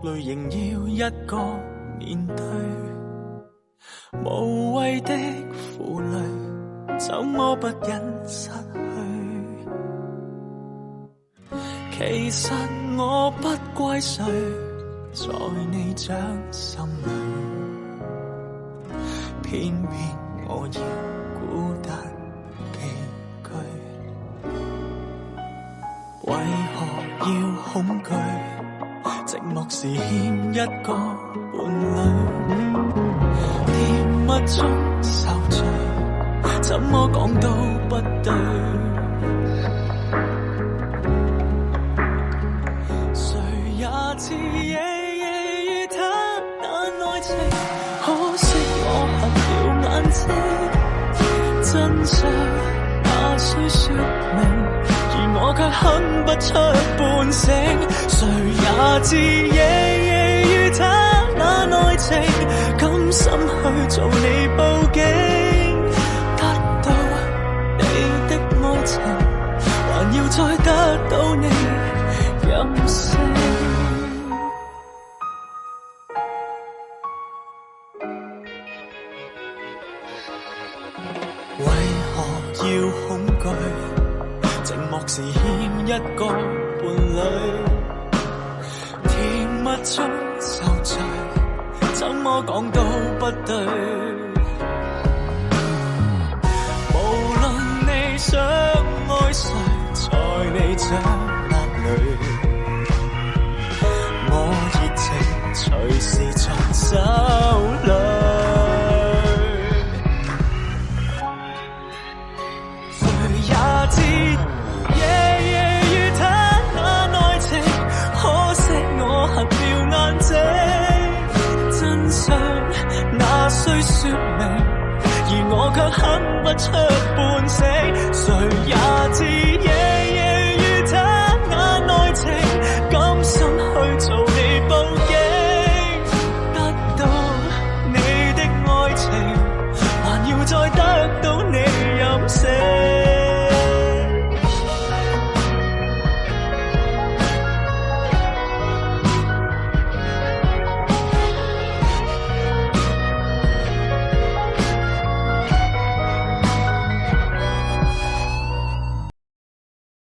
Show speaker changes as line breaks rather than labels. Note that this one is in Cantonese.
淚仍要一個面對，無謂的負累，怎麼不忍失去？其實我不怪誰，在你掌心裏，偏偏我要孤單寄居。為何要恐懼？寂寞時欠一個伴侶，甜蜜中受罪，怎麼講都不對。誰也知夜夜與他那愛情，可惜我合了眼睛，真相哪需說明，而我卻哼不出半聲。誰也知夜夜與他那愛情，甘心去做你報警，得到你的愛情，還要再得到你任性。為何要恐懼？寂寞時欠一個伴侶，甜蜜中受罪，怎麼講都不對。無論你想愛誰，在你掌握裏，我熱情隨時在手裏。真相哪需說明，而我卻哼不出半聲。誰也知